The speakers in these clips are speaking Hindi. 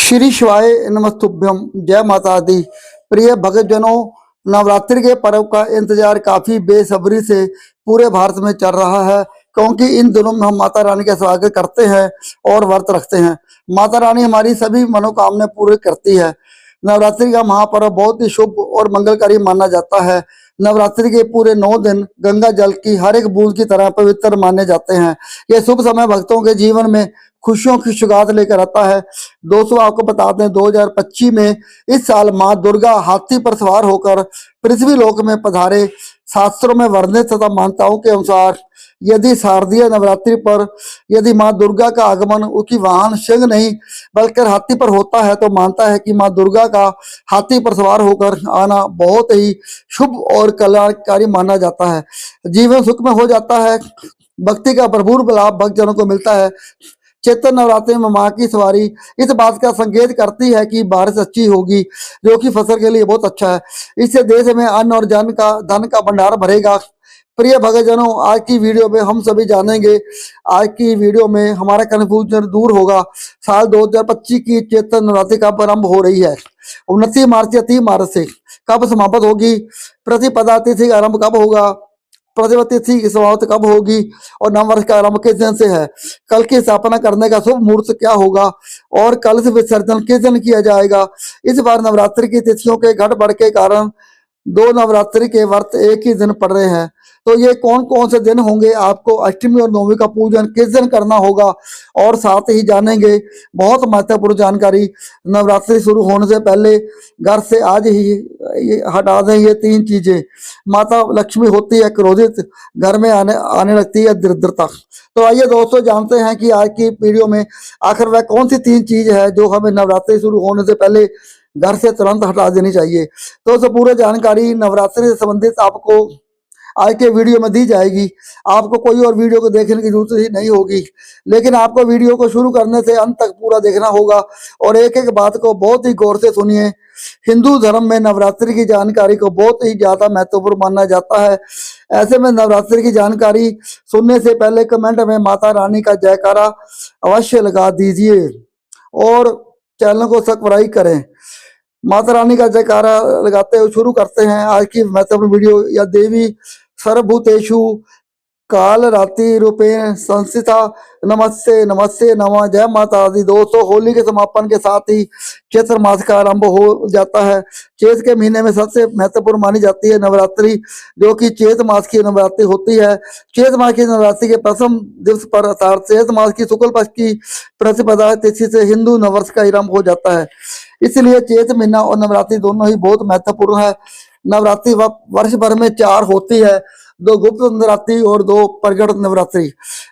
श्री शिवाय नमस्तुभ्यम। जय माता दी। प्रिय भक्तजनों, नवरात्रि के पर्व का इंतजार काफी बेसब्री से पूरे भारत में चल रहा है, क्योंकि इन दिनों में हम माता रानी का स्वागत करते हैं और व्रत रखते हैं। माता रानी हमारी सभी मनोकामनाएं पूरी करती है। नवरात्रि का महापर्व बहुत ही शुभ और मंगलकारी माना जाता है। नवरात्रि के पूरे 9 दिन गंगा जल की हर एक बूंद की तरह पवित्र माने जाते हैं। यह शुभ समय भक्तों के जीवन में खुशियों की सौगात लेकर आता है। दोस्तों, आपको बता दें 2025 में इस साल मां दुर्गा हाथी पर सवार होकर पृथ्वी लोक में पधारे। शास्त्रों में वर्णित तथा मान्यताओं के अनुसार यदि शारदीय नवरात्रि पर यदि मां दुर्गा का आगमन उसकी वाहन सिंह नहीं बल्कि हाथी पर होता है, तो मानता है कि मां दुर्गा का हाथी पर सवार होकर आना बहुत ही शुभ और कल्याणकारी माना जाता है। जीवन सुख में हो जाता है। भक्ति का भरपूर लाभ भक्तजनों को मिलता है। चैत्र नवरात्रि में मां की सवारी इस बात का संकेत करती है कि बारिश अच्छी होगी, जो कि फसल के लिए बहुत अच्छा है। इससे देश में अन्न और धन का भंडार भरेगा। प्रिय भक्तजनों, आज की वीडियो में हम सभी जानेंगे, आज की वीडियो में हमारा कन्फ्यूजन दूर होगा। साल 2025 की चैत्र नवरात्रि कब आरंभ हो रही है? 29 मार्च या 30 मार्च से। कब समाप्त होगी? प्रतिपदा तिथि का आरंभ कब होगा? प्रतिपदा तिथि की समाप्त कब होगी? और नववर्ष का आरंभ किस दिन से है? कल की स्थापना करने का शुभ मुहूर्त क्या होगा? और कल से विसर्जन किस दिन किया जाएगा? इस बार नवरात्रि की तिथियों के गड़बड़ के कारण 2 नवरात्रि के व्रत एक ही दिन पड़ रहे हैं। तो ये कौन कौन से दिन होंगे? आपको अष्टमी और नवमी का पूजन किस दिन करना होगा? और साथ ही जानेंगे बहुत महत्वपूर्ण जानकारी। नवरात्रि शुरू होने से पहले घर से आज ही ये हटा दें ये 3 चीजें। माता लक्ष्मी होती है क्रोधित, घर में आने लगती है दरिद्रता। तो आइए दोस्तों, जानते हैं कि आज की वीडियो में आखिर वह कौन सी 3 चीज है जो हमें नवरात्रि शुरू होने से पहले घर से तुरंत हटा देनी चाहिए। तो पूरी जानकारी नवरात्रि से संबंधित आपको आज के वीडियो में दी जाएगी। आपको कोई और वीडियो को देखने की जरूरत ही नहीं होगी, लेकिन आपको वीडियो को शुरू करने से अंत तक पूरा देखना होगा और एक एक बात को बहुत ही गौर से सुनिए। हिंदू धर्म में नवरात्रि की जानकारी को बहुत ही ज्यादा महत्वपूर्ण माना जाता है। ऐसे में नवरात्रि की जानकारी सुनने से पहले कमेंट में माता रानी का जयकारा अवश्य लगा दीजिए और चैनल को सब्सक्राइब करें। माता रानी का जयकारा लगाते हुए शुरू करते हैं आज की महत्वपूर्ण वीडियो। या देवी सर्वभूतेषु काल रात्रि रूपेण संस्थिता नमस्ते नमस्ते नमः। जय माता दी। दोस्तों, होली के समापन के साथ ही चैत्र मास का आरंभ हो जाता है। चैत के महीने में सबसे महत्वपूर्ण मानी जाती है नवरात्रि, जो कि चैत मास की नवरात्रि होती है। चैत मास की नवरात्रि के प्रथम दिवस पर अर्थात चैत मास की शुक्ल पक्ष की प्रतिपदा तिथि से हिंदू नववर्ष का आरंभ हो जाता है। इसलिए चैत महीना और नवरात्रि दोनों ही बहुत महत्वपूर्ण है। नवरात्रि वर्ष भर में 4 होती है, 2 गुप्त नवरात्रि और 2 प्रगट नवरात्रि।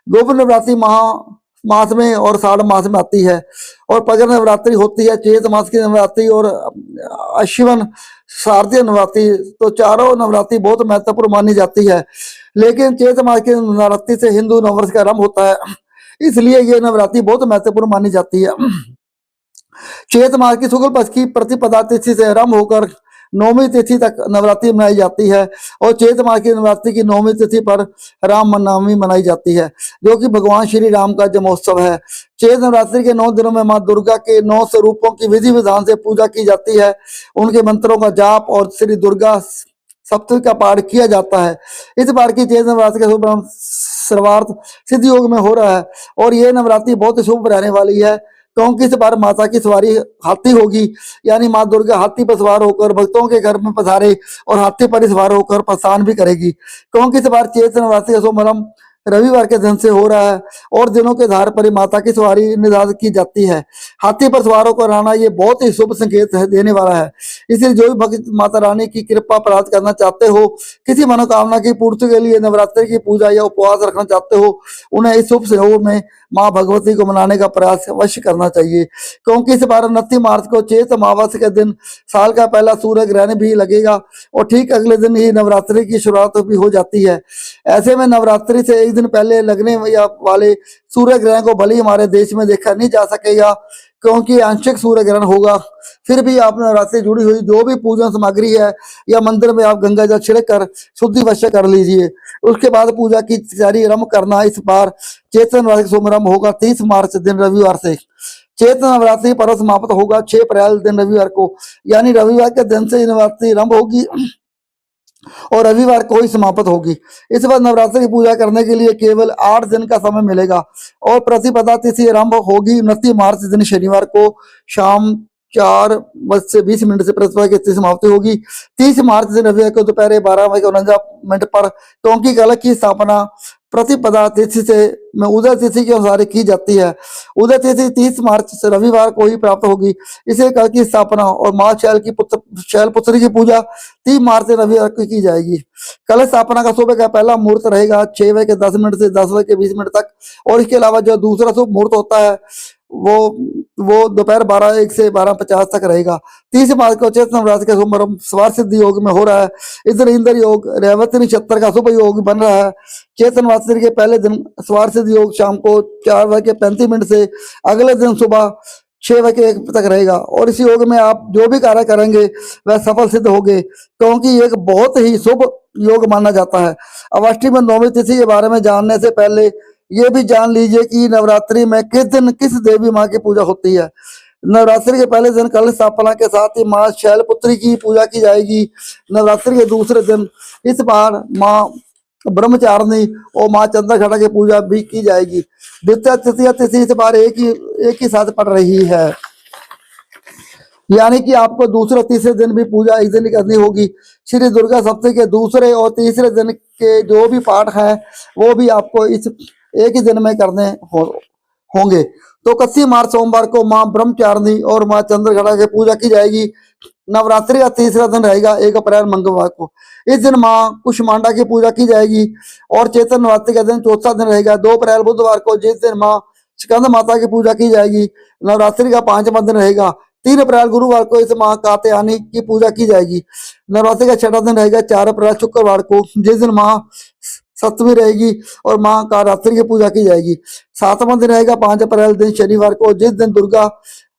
गुप्त नवरात्रि मास में और साढ़ मास में आती है, और प्रगट नवरात्रि होती है चैत मास की नवरात्रि और अश्विन शारदीय नवरात्रि। तो चारों नवरात्रि बहुत महत्वपूर्ण मानी जाती है, लेकिन चैत मास की नवरात्रि से हिंदू नववर्ष का आरंभ होता है, इसलिए ये नवरात्रि बहुत महत्वपूर्ण मानी जाती है। चैत मास की शुक्ल पक्ष की प्रतिपदा तिथि से आरंभ होकर 9वीं तिथि तक नवरात्रि मनाई जाती है, और चैत मास की नवरात्रि की 9वीं तिथि पर रामनवमी मनाई जाती है, जो कि भगवान श्री राम का जन्मोत्सव है। चैत नवरात्रि के 9 दिनों में मां दुर्गा के 9 स्वरूपों की विधि विधान से पूजा की जाती है। उनके मंत्रों का जाप और श्री दुर्गा सप्तशती का पाठ किया जाता है। इस बार की चैत नवरात्रि का शुभ सर्वार्थ सिद्ध योग में हो रहा है, और यह नवरात्रि बहुत शुभ रहने वाली है, क्योंकि इस बार माता की सवारी हाथी होगी। यानी मां दुर्गा हाथी पर सवार होकर भक्तों के घर में पधारे और हाथी पर सवार होकर प्रस्थान भी करेगी, क्योंकि इस बार चैत्र नवरात्रि का शुभारंभ रविवार के दिन से हो रहा है, और दिनों के आधार पर माता की सवारी निर्धारित की जाती है। हाथी पर सवार होकर आना ये बहुत ही शुभ संकेत देने वाला है। इसलिए जो भी भक्त माता रानी की कृपा प्राप्त करना चाहते हो, किसी मनोकामना की पूर्ति के लिए नवरात्रि की पूजा या उपवास रखना चाहते हो, उन्हें इस शुभ संयोग में मां भगवती को मनाने का प्रयास अवश्य करना चाहिए, क्योंकि इस बार 29 मार्च को चैत अमावस्या के दिन साल का पहला सूर्य ग्रहण भी लगेगा, और ठीक अगले दिन ही नवरात्रि की शुरुआत भी हो जाती है। ऐसे में नवरात्रि से एक दिन पहले लगने वाले सूर्य ग्रहण को भले ही हमारे देश में देखा नहीं जा सकेगा, क्योंकि आंशिक सूर्य ग्रहण होगा। फिर भी आप नवरात्रि जुड़ी हुई जो भी पूजन सामग्री है या मंदिर में आप गंगा जल छिड़क कर शुद्धि अवश्य कर लीजिए। उसके बाद पूजा की तैयारी आरंभ करना। इस बार चैत्र नवरात्रि का शुभारंभ होगा 30 मार्च दिन रविवार से। चैत्र नवरात्रि पर्व समाप्त होगा 6 अप्रैल दिन रविवार को, यानी रविवार के दिन से नवरात्रि आरंभ होगी और रविवार को ही समाप्त होगी। इस बार नवरात्रि की पूजा करने के लिए केवल 8 दिन का समय मिलेगा और प्रतिपदा तिथि आरंभ होगी 29 मार्च दिन शनिवार को शाम 4:20 से प्रतिपदा की तिथि समाप्ति होगी। 30 मार्च दिन रविवार को दोपहर 12:49 पर टोंकी कलश की स्थापना प्रतिपदा तिथि से में उदय तिथि के अनुसार की जाती है। उदय तिथि 30 मार्च से रविवार को ही प्राप्त होगी। इसे कलश की स्थापना और माँ शैलपुत्री की पूजा 3 मार्च से रविवार को की जाएगी। कलश स्थापना का सुबह का पहला मुहूर्त रहेगा 6:10 से 10:20 तक और इसके अलावा जो दूसरा शुभ मुहूर्त होता है वो दोपहर 12:01 से 12:50 तक रहेगा। 30 मार्च को चैत्र नवरात्रि का शुभ सवार सिद्धि योग में हो रहा है। इस दिन इंद्र योग रेवती नक्षत्र का शुभ योग बन रहा है। चैत्र नवरात्रि के पहले दिन सवार सिद्धि योग शाम को 4:35 से अगले दिन सुबह 6:01 तक रहेगा और इस योग में आप जो भी कार्य करेंगे वह सफल सिद्ध होंगे क्योंकि एक बहुत ही शुभ योग माना जाता है। अब अष्टमी में नौमी तिथि के बारे में जानने से पहले ये भी जान लीजिए कि नवरात्रि में किस दिन किस देवी माँ की पूजा होती है। नवरात्रि के पहले दिन कलश स्थापना के साथ ही माँ शैलपुत्री की पूजा की जाएगी। नवरात्रि के दूसरे दिन इस बार माँ ब्रह्मचारिणी और माँ चंद्रघटा की पूजा भी की जाएगी। द्वितीय तृतीय तिथि इस बार एक ही साथ पड़ रही है, यानी कि आपको दूसरे तीसरे दिन भी पूजा एक दिन करनी होगी। श्री दुर्गा सप्तमी के दूसरे और तीसरे दिन के जो भी पाठ है वो भी आपको इस एक ही दिन में करने होंगे। तो 31 मार्च सोमवार को माँ ब्रह्मचारिणी और माँ चंद्रघटा की पूजा की जाएगी। नवरात्रि का तीसरा दिन रहेगा 1 अप्रैल मंगलवार को। इस दिन माँ कुष्मांडा की पूजा की जाएगी और चैत्र नवरात्रि का दिन चौथा दिन रहेगा 2 अप्रैल बुधवार को, जिस दिन माँ स्कंद माता की पूजा की जाएगी। नवरात्रि का 5वां दिन रहेगा 3 अप्रैल गुरुवार को इस माँ कात्यायनी की पूजा की जाएगी। नवरात्रि का 6वां दिन रहेगा 4 अप्रैल शुक्रवार को, जिस दिन माँ सप्तमी रहेगी और माँ का रात्रि की पूजा की जाएगी। 7वां दिन रहेगा 5 अप्रैल दिन शनिवार को, जिस दिन दुर्गा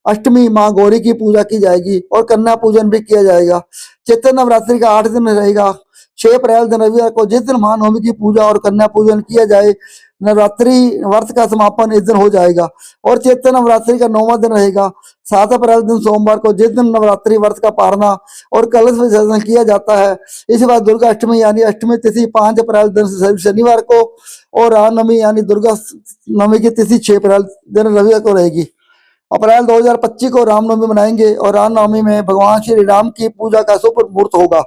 अष्टमी माँ गौरी की पूजा की जाएगी और कन्या पूजन भी किया जाएगा। चैत्र नवरात्रि का 8 दिन रहेगा 6 अप्रैल दिन रविवार को, जिस दिन महानवमी की पूजा और कन्या पूजन किया जाए। नवरात्रि वर्ष का समापन इस दिन हो जाएगा और चैत्र नवरात्रि का 9वां दिन रहेगा 7 अप्रैल दिन सोमवार को, जिस दिन नवरात्रि वर्ष का पारना और कलश विसर्जन किया जाता है। इस बार दुर्गा अष्टमी यानी अष्टमी तिथि 5 अप्रैल दिन शनिवार को और रामनवमी यानी दुर्गा नवमी की तिथि 6 अप्रैल दिन रविवार को रहेगी। अप्रैल 2025 को रामनवमी मनाएंगे और रामनवमी में भगवान श्री राम की पूजा का शुभ मुहूर्त होगा।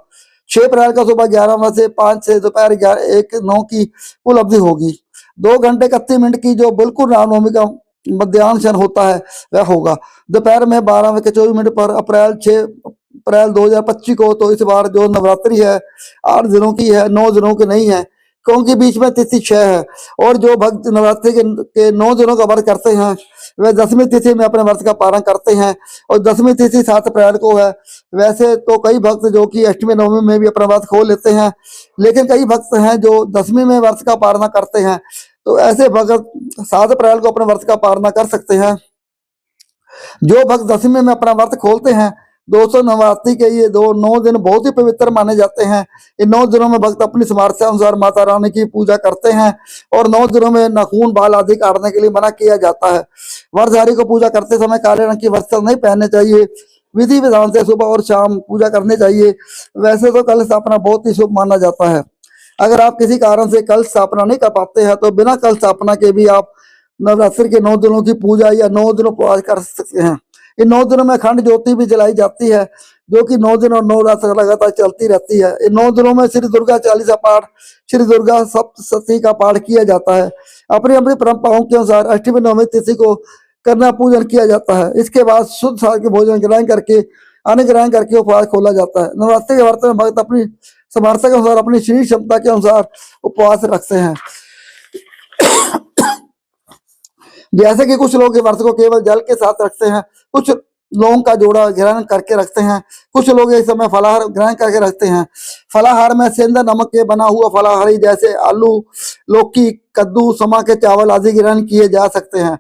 6 अप्रैल का सुबह 11 से 5 से दोपहर 1:09 की कुल अवधि होगी। 2 घंटे 31 मिनट की जो बिल्कुल रामनवमी का मध्याह्न क्षण होता है वह होगा दोपहर में 12:24 पर अप्रैल 6 अप्रैल 2025 को। तो इस बार जो नवरात्रि है 8 दिनों की है, 9 दिनों की नहीं है क्योंकि बीच में तिथि 6 है और जो भक्त नवरात्रि के 9 दिनों का व्रत करते हैं वह 10वीं तिथि में अपने व्रत का पारण करते हैं और 10वीं तिथि 7 अप्रैल को है। वैसे तो कई भक्त जो कि अष्टमी नवमी में भी अपना व्रत खोल लेते हैं, लेकिन कई भक्त हैं जो 10वीं में व्रत का पारण करते हैं, तो ऐसे भक्त 7 अप्रैल को अपने व्रत का पारण कर सकते हैं। जो भक्त 10वीं में अपना व्रत खोलते हैं दोस्तों, नवरात्रि के ये 9 दिन बहुत ही पवित्र माने जाते हैं। इन 9 दिनों में भक्त अपनी सामर्थ्य अनुसार माता रानी की पूजा करते हैं और 9 दिनों में नाखून बाल आदि काटने के लिए मना किया जाता है। व्रतधारी को पूजा करते समय काले रंग की वस्त्र नहीं पहनने चाहिए। विधि विधान से सुबह और शाम पूजा करनी चाहिए। वैसे तो कलश स्थापना बहुत ही शुभ माना जाता है। अगर आप किसी कारण से कलश स्थापना नहीं कर पाते हैं तो बिना कलश स्थापना के भी आप नवरात्रि के 9 दिनों की पूजा या 9 दिनों उपवास कर सकते हैं। इन 9 दिनों में अखंड ज्योति भी जलाई जाती है जो कि 9 दिन और 9 रात तक लगातार चलती रहती है। इन 9 दिनों में श्री दुर्गा चालीसा पाठ, श्री दुर्गा सप्तशती का पाठ किया जाता है। अपनी अपनी परंपराओं के अनुसार अष्टमी नवमी तिथि को कन्या पूजन किया जाता है। इसके बाद शुद्ध सार के भोजन ग्रहण करके अन्न ग्रहण करके उपवास खोला जाता है। नवरात्रि के व्रत में भक्त अपनी सामर्थ्य के अनुसार अपनी शरीर क्षमता के अनुसार उपवास रखते हैं। जैसे कि कुछ लोग व्रत को केवल जल के साथ रखते हैं, कुछ लौंग का जोड़ा ग्रहण करके रखते हैं, कुछ लोग इस समय फलाहार ग्रहण करके रखते हैं। फलाहार में सेंधा नमक के बना हुआ फलाहारी जैसे आलू, लौकी, कद्दू, समा के चावल आदि ग्रहण किए जा सकते हैं।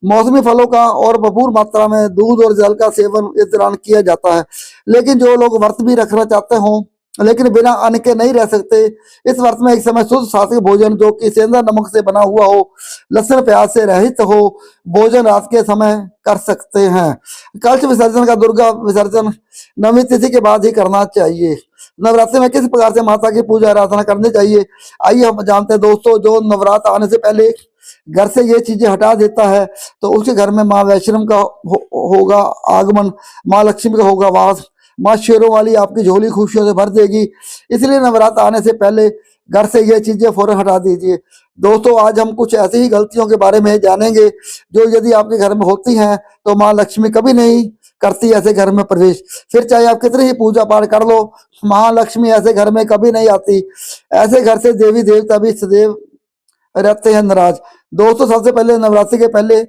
मौसमी फलों का और भरपूर मात्रा में दूध और जल का सेवन इस दौरान किया जाता है। लेकिन जो लोग व्रत भी रखना चाहते हों लेकिन बिना अन्न के नहीं रह सकते। इस व्रत में एक समय शुद्ध सात्विक भोजन जो कि सेंधा नमक से बना हुआ हो, लहसुन प्याज से रहित हो, भोजन रात के समय कर सकते हैं। कलश विसर्जन का दुर्गा विसर्जन नवमी तिथि के बाद ही करना चाहिए। नवरात्रि में किस प्रकार से माता की पूजा आराधना करनी चाहिए, आइए हम जानते हैं दोस्तों। जो नवरात्र आने से पहले घर से ये चीजें हटा देता है तो उसके घर में माँ वैष्णव का होगा आगमन, माँ लक्ष्मी का होगा वास, माँ शेरों वाली आपकी झोली खुशियों से भर देगी। इसलिए नवरात्र आने से पहले घर से ये चीजें फौरन हटा दीजिए। दोस्तों आज हम कुछ ऐसी ही गलतियों के बारे में जानेंगे जो यदि आपके घर में होती हैं तो माँ लक्ष्मी कभी नहीं करती ऐसे घर में प्रवेश। फिर चाहे आप कितनी ही पूजा पाठ कर लो, महालक्ष्मी ऐसे घर में कभी नहीं आती। ऐसे घर से देवी देवता भी सदैव रहते हैं नाराज। दोस्तों सबसे पहले नवरात्रि के पहले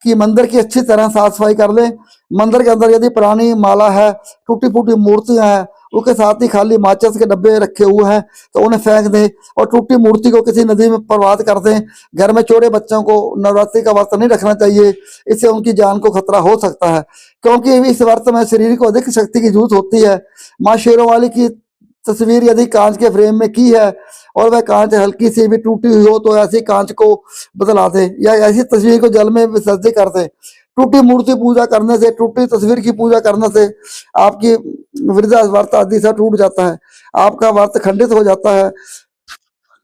कि मंदिर की अच्छी तरह साफ सफाई कर लें। मंदिर के अंदर यदि पुरानी माला है, टूटी फूटी मूर्तियां हैं, उसके साथ ही खाली माचिस के डब्बे रखे हुए हैं तो उन्हें फेंक दें और टूटी मूर्ति को किसी नदी में प्रवाहित कर दें। घर में छोटे बच्चों को नवरात्रि का व्रत नहीं रखना चाहिए, इससे उनकी जान को खतरा हो सकता है, क्योंकि इस व्रत में शरीर को अधिक शक्ति की जरूरत होती है। माँ शेरों वाली की तस्वीर यदि कांच के फ्रेम में की है और वह कांच हल्की सी भी टूटी हुई हो तो ऐसी कांच को बदला दें या ऐसी तस्वीर को जल में विसर्जित कर दें। टूटी मूर्ति पूजा करने से, टूटी तस्वीर की पूजा करने से आपकी वृद्धा व्रत आदि से टूट जाता है, आपका व्रत खंडित हो जाता है।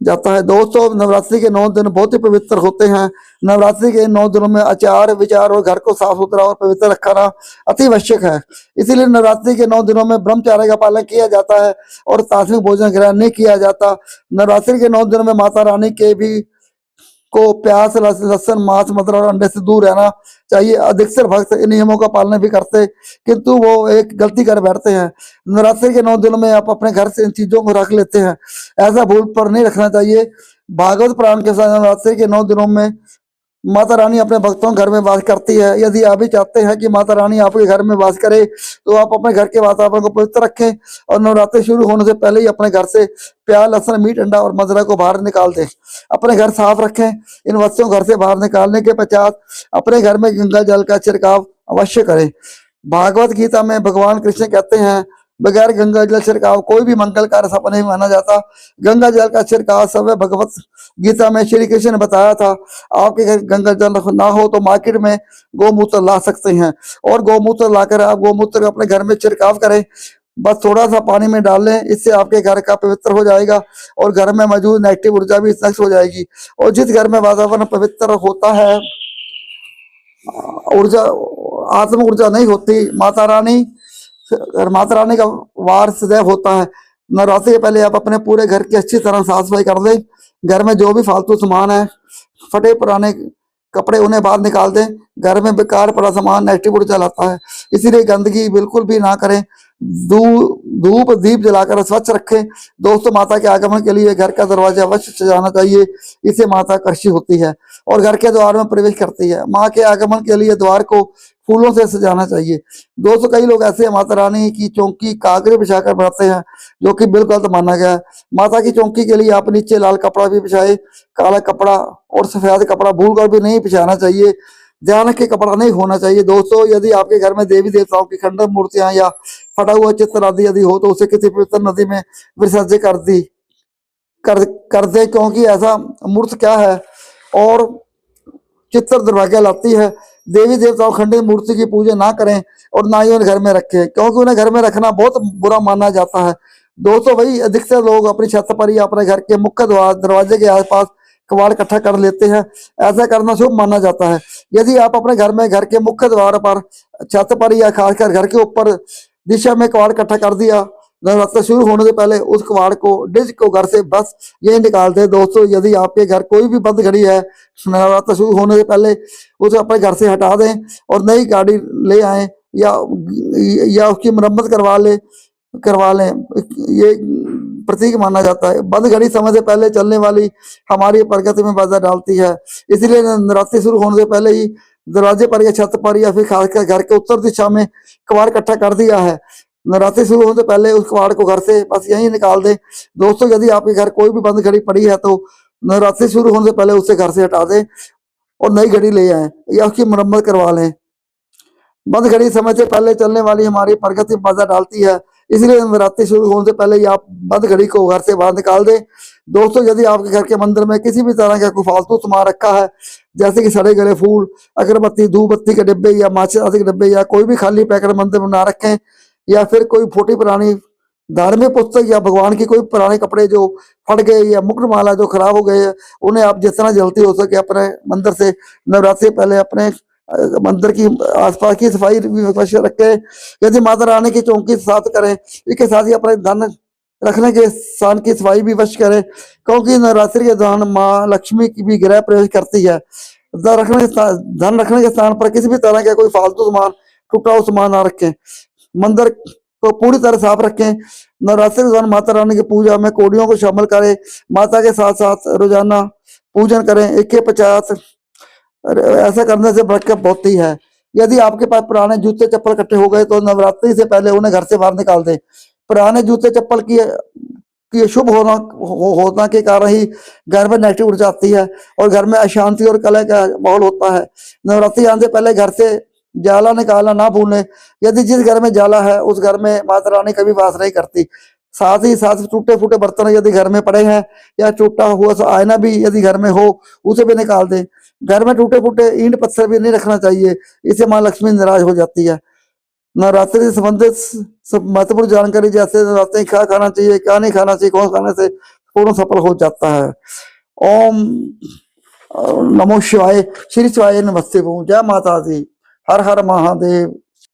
दोस्तों नवरात्रि के 9 दिन बहुत ही पवित्र होते हैं। नवरात्रि के 9 दिनों में आचार विचार और घर को साफ सुथरा और पवित्र रखना अति आवश्यक है। इसीलिए नवरात्रि के 9 दिनों में ब्रह्मचार्य का पालन किया जाता है और तात्विक भोजन ग्रहण नहीं किया जाता। नवरात्रि के 9 दिनों में माता रानी के भी को प्याज, लहसुन, मांस, मदिरा और अंडे से दूर रहना चाहिए। अधिकतर भक्त इन नियमों का पालन भी करते किंतु वो एक गलती कर बैठते हैं। नवरात्रि के 9 दिनों में आप अपने घर से इन चीजों को रख लेते हैं, ऐसा भूल पर नहीं रखना चाहिए। भागवत पुराण के साथ नवरात्रि के 9 दिनों में माता रानी अपने भक्तों के घर में वास करती है। यदि आप भी चाहते हैं कि माता रानी आपके घर में वास करे तो आप अपने घर के वातावरण को पवित्र रखें और नवरात्रि शुरू होने से पहले ही अपने घर से प्याज, लहसुन, मीट, अंडा और मदिरा को बाहर निकाल दें। अपने घर साफ रखें। इन वस्तुओं को घर से बाहर निकालने के पश्चात अपने घर में गंगा जल का छिड़काव अवश्य करें। भागवत गीता में भगवान कृष्ण कहते हैं, बगैर गंगा जल छिड़काव कोई भी मंगल कार्य सफल नहीं माना जाता। गंगा जल का छिड़काव सब भगवत गीता में श्री कृष्ण ने बताया था। आपके घर गंगा जल ना हो तो मार्केट में गौमूत्र ला सकते हैं और गौमूत्र लाकर आप गौमूत्र अपने घर में छिड़काव करें। बस थोड़ा सा पानी में डाल लें, इससे आपके घर का पवित्र हो जाएगा और घर में मौजूद नेगेटिव ऊर्जा भी नष्ट हो जाएगी। और जिस घर में वातावरण पवित्र होता है, ऊर्जा आत्म ऊर्जा नहीं होती, माता रानी का वार सदैव होता है। नवरात्रि के पहले आप अपने पूरे घर की अच्छी तरह साफ सफाई कर दें। घर में जो भी फालतू सामान है, फटे पुराने कपड़े, उन्हें बाहर निकाल दें। घर में बेकार पड़ा सामान नेगेटिव ऊर्जा लाता है, इसीलिए गंदगी बिल्कुल भी ना करें। धूप दीप जलाकर स्वच्छ रखें। दोस्तों माता के आगमन के लिए घर का दरवाजा अवश्य सजाना चाहिए, इससे माता आकर्षित होती है और घर के द्वार में प्रवेश करती है। माँ के आगमन के लिए द्वार को फूलों से सजाना चाहिए। दोस्तों कई लोग ऐसे माता रानी की चौकी कागज बिछाकर बनाते हैं, जो कि बिल्कुल गलत माना गया है। माता की चौकी के लिए आप नीचे लाल कपड़ा भी बिछाए, काला कपड़ा और सफेद कपड़ा भूलकर भी नहीं बिछाना चाहिए। ध्यान रखें कपड़ा नहीं होना चाहिए। दोस्तों यदि आपके घर में देवी देवताओं की खंडर मूर्तियां या फटा हुआ चित्र आदि यदि हो तो उसे किसी पवित्र नदी में विसर्जित कर दे, क्योंकि ऐसा मूर्त क्या है और चित्र दुर्भाग्य लाती है। देवी देवताओं खंडित मूर्ति की पूजा ना करें और ना ही उन्हें घर में रखें, क्योंकि उन्हें घर में रखना बहुत बुरा माना जाता है। दोस्तों भाई अधिकतर लोग अपनी छत पर या अपने घर के मुख्य दरवाजे के आसपास कबाड़ इकट्ठा कर लेते हैं, ऐसा करना शुभ माना जाता है। यदि आप अपने घर में घर के मुख्य द्वार पर, छत पर या खासकर घर के ऊपर दिशा में कबाड़ इकट्ठा कर दिया, नवरात्र शुरू होने से पहले उस कबाड़ को डिज को घर से बस यही निकाल दे। दोस्तों यदि आपके घर कोई भी बंद घड़ी है, नवरात्र शुरू होने से पहले उसे अपने घर से हटा दें और नई गाड़ी ले आए या उसकी मरम्मत करवा लें। ये प्रतीक माना जाता है। बंद घड़ी समय से पहले चलने वाली हमारी प्रगति में बाधा डालती है, इसलिए नवरात्रि शुरू होने से पहले ही दरवाजे पर या छत पर या फिर खासकर घर के उत्तर दिशा में कबाड़ इकट्ठा कर दिया है। नवरात्रि शुरू होने से पहले उस कबाड़ को घर से बस यहीं निकाल दें। दोस्तों यदि आपके घर कोई भी बंद घड़ी पड़ी है तो नवरात्रि शुरू होने से पहले उसे घर से हटा दें और नई घड़ी ले आए या उसकी मरम्मत करवा लें। बंद घड़ी समय से पहले चलने वाली हमारी प्रगति में बाधा डालती है, इसलिए नवरात्रि शुरू होने से पहले ही आप बंद घड़ी को घर से बाहर निकाल दें। दोस्तों, यदि आपके घर के मंदिर में किसी भी तरह का कोई फालतू सामान रखा है, जैसे कि सड़े गले फूल, अगरबत्ती, धूप बत्ती के डिब्बे या माचिस आदि के डिब्बे, या कोई भी खाली पैकेट मंदिर में ना रखें, या फिर कोई फूटी पुरानी धार्मिक पुस्तक या भगवान की कोई पुराने कपड़े जो फट गए या मुकुटमाला जो खराब हो गए, उन्हें आप जितना जल्दी हो सके अपने मंदिर से नवरात्रि से पहले अपने मंदिर की आसपास की सफाई भी अवश्य रखें। यदि माता रानी की चौकी साफ करें, इसके साथ ही अपने धन रखने के स्थान की सफाई भी अवश्य करें, क्योंकि नवरात्रि के दौरान माँ लक्ष्मी की भी गृह प्रवेश करती है। धन रखने के स्थान पर किसी भी तरह का कोई फालतू सामान, टूटा हुआ सामान ना रखें। मंदिर को पूरी तरह साफ रखें। नवरात्रि के दौरान माता रानी की पूजा में कौड़ियों को शामिल करें। माता के साथ साथ रोजाना पूजन करें। 1 के 50 ऐसा करने से बरकत बहुत ही है। यदि आपके पास पुराने जूते चप्पल इकट्ठे हो गए तो नवरात्रि से पहले उन्हें घर से बाहर निकाल दें। पुराने जूते चप्पल की शुभ होना के कारण ही घर में नेगेटिव ऊर्जा आती है और घर में अशांति और कलह का माहौल होता है। नवरात्रि आने से पहले घर से जाला निकालना ना भूलें। यदि जिस घर में जाला है उस घर में माता रानी कभी वास नहीं करती। साथ ही साथ टूटे फूटे बर्तन यदि घर में पड़े हैं या टूटा हुआ आईना भी यदि घर में हो, उसे भी निकाल दें। घर में टूटे फूटे ईंट पत्थर भी नहीं रखना चाहिए, इससे माँ लक्ष्मी नाराज हो जाती है। नवरात्रि से संबंधित सब महत्वपूर्ण जानकारी, जैसे नवरात्रि क्या खाना चाहिए, क्या नहीं खाना चाहिए, कौन खाने से पूर्ण सफल हो जाता है। ओम नमो शिवाय, श्री शिवाय नमस्ते। जय माता दी, हर हर महादेव।